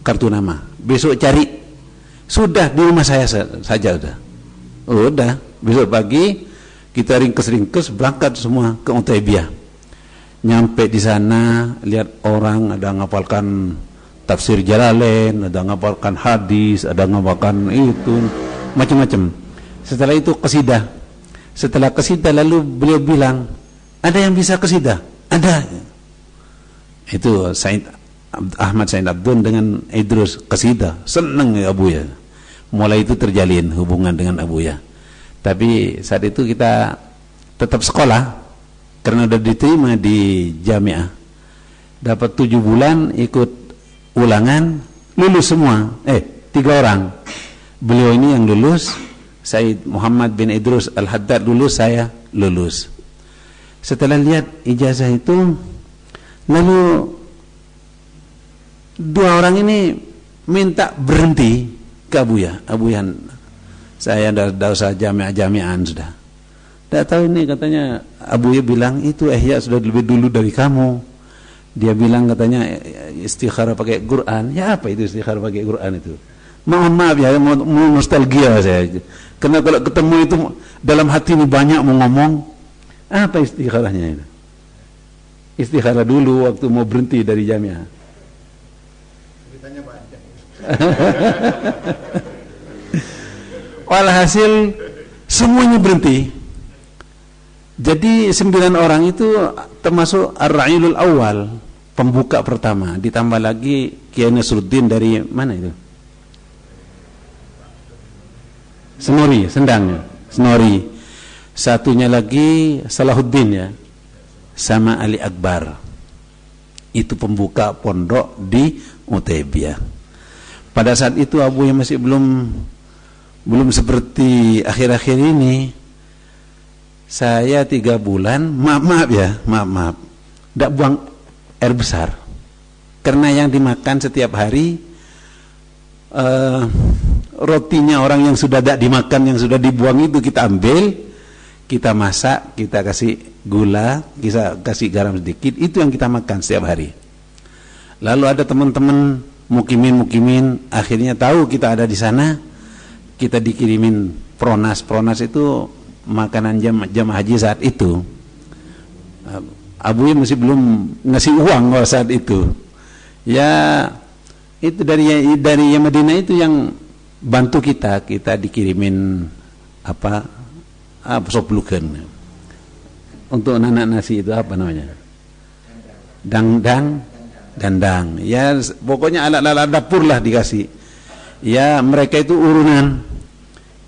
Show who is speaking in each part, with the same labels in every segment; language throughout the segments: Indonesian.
Speaker 1: kartu nama. Besok cari. Sudah di rumah saya saja udah. Besok pagi kita ringkes berangkat semua ke Utaibiyah. Nyampe di sana lihat orang ada ngapalkan tafsir Jalalain, ada ngapalkan hadis, ada ngapalkan itu macam-macam. Setelah itu qasidah. Setelah qasidah lalu beliau bilang, ada yang bisa qasidah? Ada. Itu Ahmad Said Abdun dengan Idrus qasidah. Senang ya Abuya. Mulai itu terjalin hubungan dengan Abuya. Tapi saat itu kita tetap sekolah karena udah diterima di Jamiah. Dapat 7 bulan ikut ulangan, lulus semua. 3 orang. Beliau ini yang lulus, Said Muhammad bin Idrus Al-Haddad lulus, saya lulus. Setelah lihat ijazah itu, lalu 2 orang ini minta berhenti ke Abuya. Saya dah usah jami'an sudah. Tidak tahu ini katanya Abuya bilang itu Ihya sudah lebih dulu dari kamu. Dia bilang katanya istikharah pakai Quran. Ya apa itu istikharah pakai Quran itu? Maaf ya, mau nostalgia saya. Karena kalau ketemu itu dalam hati ini banyak mau ngomong. Apa istikharahnya itu? Istikharah dulu waktu mau berhenti dari jamiah. Ceritanya banyak. Walhasil semuanya berhenti. Jadi 9 orang itu termasuk Ar-Ra'ilul Awal, pembuka pertama. Ditambah lagi Kiai Nasruddin dari mana itu? Senori. Satunya lagi Salahuddin ya, sama Ali Akbar. Itu pembuka pondok di Utaibiyah. Pada saat itu Abuya masih belum seperti akhir-akhir ini. Saya 3 bulan, maaf, tidak buang air besar, karena yang dimakan setiap hari rotinya orang yang sudah tidak dimakan, yang sudah dibuang itu kita ambil, kita masak, kita kasih gula, kita kasih garam sedikit, itu yang kita makan setiap hari. Lalu ada teman-teman mukimin akhirnya tahu kita ada di sana, kita dikirimin pronas itu makanan jamaah haji saat itu. Abuya masih belum ngasih uang saat itu. Ya itu dari Madinah itu yang bantu kita dikirimin soplukan untuk anak nasi itu apa namanya? Dandang. Ya pokoknya alat-alat dapur lah dikasih. Ya mereka itu urunan.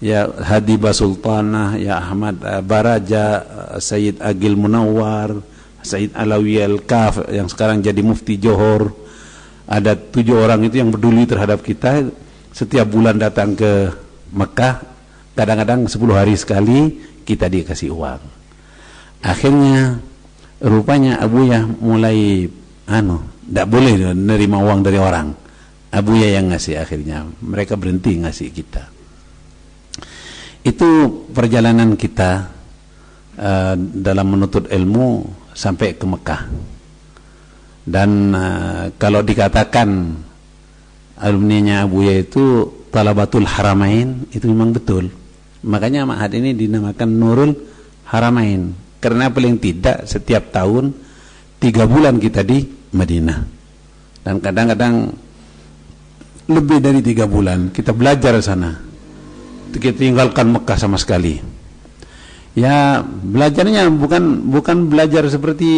Speaker 1: Ya Hadibah Sultanah, ya Ahmad Baraja, Sayyid Agil Munawar, Sayyid Alawi Al-Kaf yang sekarang jadi mufti Johor. Ada 7 orang itu yang peduli terhadap kita. Setiap bulan datang ke Mekah, kadang-kadang 10 hari sekali kita dikasih uang. Akhirnya rupanya Abuya mulai tidak boleh menerima uang dari orang. Abuya yang ngasih akhirnya. Mereka berhenti ngasih kita. Itu perjalanan kita dalam menuntut ilmu sampai ke Mekah. Dan kalau dikatakan alumninya Abuya itu Talabatul Haramain, itu memang betul. Makanya ma'had ini dinamakan Nurul Haramain, karena paling tidak setiap tahun 3 bulan kita di Madinah, dan kadang-kadang lebih dari 3 bulan kita belajar sana. Kita tinggalkan Mekah sama sekali. Ya belajarnya bukan belajar seperti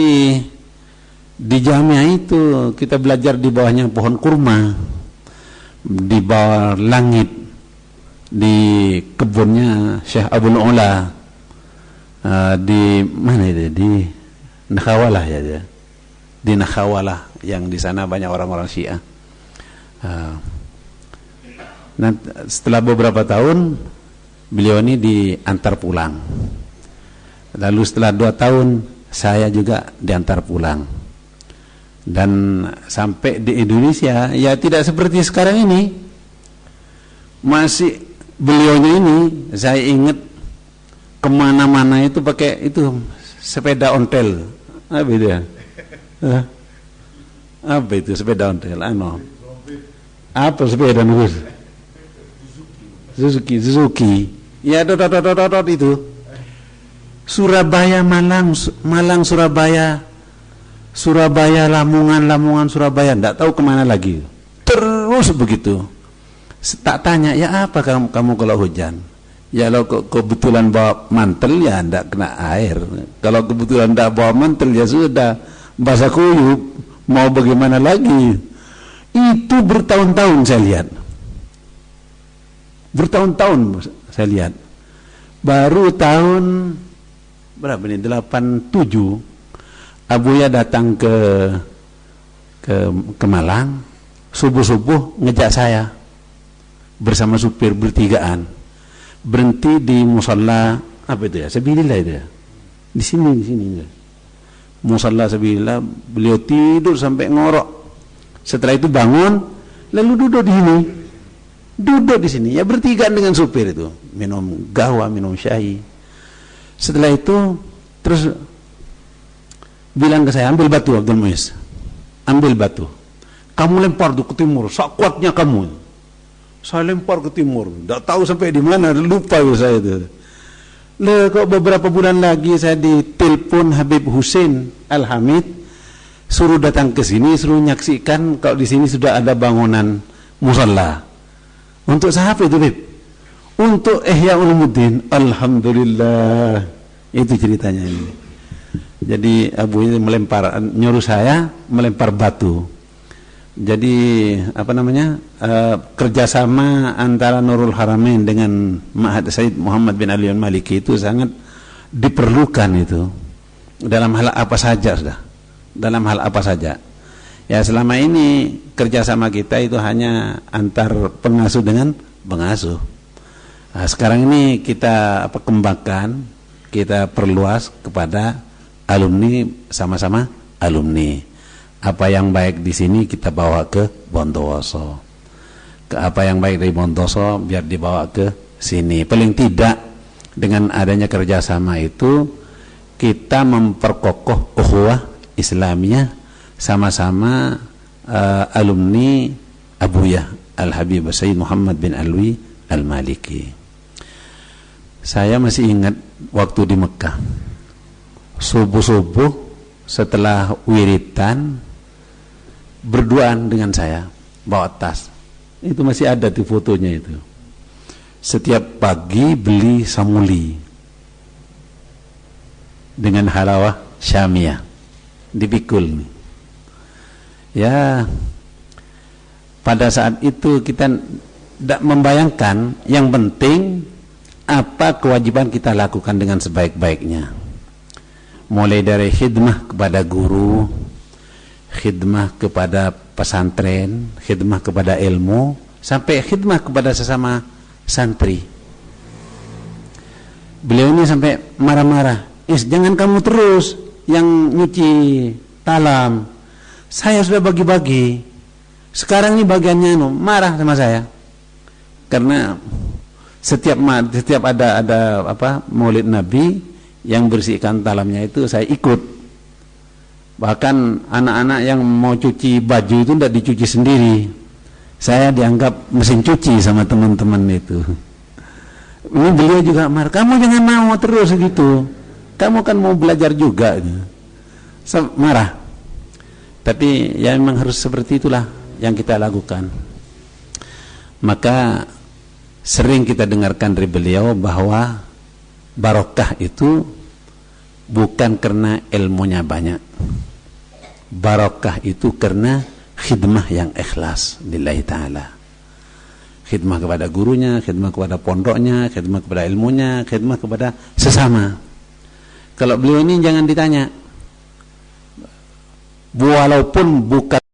Speaker 1: di Jamiah itu. Kita belajar di bawahnya pohon kurma, di bawah langit, di kebunnya Syekh Abul Ula, di mana itu? Di Nakhawalah ya. Di Nakhawalah yang di sana banyak orang-orang Syiah. Nah, setelah beberapa tahun beliau ini diantar pulang. Lalu setelah 2 tahun saya juga diantar pulang. Dan sampai di Indonesia ya tidak seperti sekarang ini. Masih beliaunya ini saya ingat kemana-mana itu pakai itu sepeda ontel. Apa itu ya? Apa itu sepeda ontel? Apa sepeda Gus? Suzuki. Ya, dot itu. Surabaya, Malang, Surabaya, Lamongan, Surabaya, enggak tahu kemana lagi. Terus begitu. Tak tanya, ya apa kamu kalau hujan? Ya kalau kebetulan bawa mantel ya enggak kena air. Kalau kebetulan enggak bawa mantel ya sudah basah kuyup. Mau bagaimana lagi? Itu bertahun-tahun saya lihat. Bertahun-tahun saya lihat. Baru tahun berapa ini? 87 Abuya datang ke Malang, subuh-subuh ngejak saya bersama supir bertigaan. Berhenti di musalla apa itu ya? Sabilillah itu ya. Di sini. Musalla Sabilillah, beliau tidur sampai ngorok. Setelah itu bangun, lalu duduk di sini. Ya bertigaan dengan supir itu, minum gahwa, minum syai. Setelah itu terus bilang ke saya, ambil batu Abdul Muiz, ambil batu. Kamu lempar tuh ke timur, sekuatnya kamu. Saya lempar ke timur, tidak tahu sampai di mana, lupa saya itu. Kok beberapa bulan lagi saya ditelepon Habib Hussein Al-Hamid, suruh datang ke sini, suruh nyaksikan kalau di sini sudah ada bangunan musalla. Untuk siapa itu, Bib? Untuk Ihya Ulumuddin. Alhamdulillah. Itu ceritanya ini. Jadi Abu ini nyuruh saya melempar batu. Jadi kerjasama antara Nurul Haramain dengan Ma'had Said Muhammad bin Ali Al-Maliki itu sangat diperlukan itu dalam hal apa saja sudah. Dalam hal apa saja. Ya selama ini kerjasama kita itu hanya antar pengasuh dengan pengasuh. Nah, sekarang ini kita kembangkan, kita perluas kepada alumni, sama-sama alumni. Apa yang baik di sini kita bawa ke Bondowoso. Apa yang baik dari Bondowoso biar dibawa ke sini. Paling tidak dengan adanya kerjasama itu kita memperkokoh ukhuwah Islamiyah sama-sama alumni Abuya Al-Habib Sayyid Muhammad bin Alwi Al-Maliki. Saya masih ingat waktu di Mekah, subuh-subuh setelah wiritan berduaan dengan saya, bawa tas. Itu masih ada di fotonya itu. Setiap pagi beli samuli dengan halawah syamiyah dipikul. Ya, pada saat itu kita tidak membayangkan, yang penting apa kewajiban kita lakukan dengan sebaik-baiknya. Mulai dari khidmah kepada guru, khidmah kepada pesantren, khidmah kepada ilmu, sampai khidmah kepada sesama santri. Beliau ini sampai marah-marah, jangan kamu terus yang nyuci talam, saya sudah bagi-bagi, sekarang ini bagiannya marah sama saya. Karena setiap ada Maulid Nabi yang bersihkan talamnya itu saya ikut. Bahkan anak-anak yang mau cuci baju itu tidak dicuci sendiri, saya dianggap mesin cuci sama teman-teman itu. Ini beliau juga marah, kamu jangan mau terus gitu, kamu kan mau belajar juga. Marah. Tapi ya memang harus seperti itulah yang kita lakukan. Maka sering kita dengarkan dari beliau bahwa barokah itu bukan karena ilmunya banyak, barokah itu karena khidmah yang ikhlas lillahi ta'ala. Khidmah kepada gurunya, khidmah kepada pondoknya, khidmah kepada ilmunya, khidmah kepada sesama. Kalau beliau ini jangan ditanya, walaupun bukan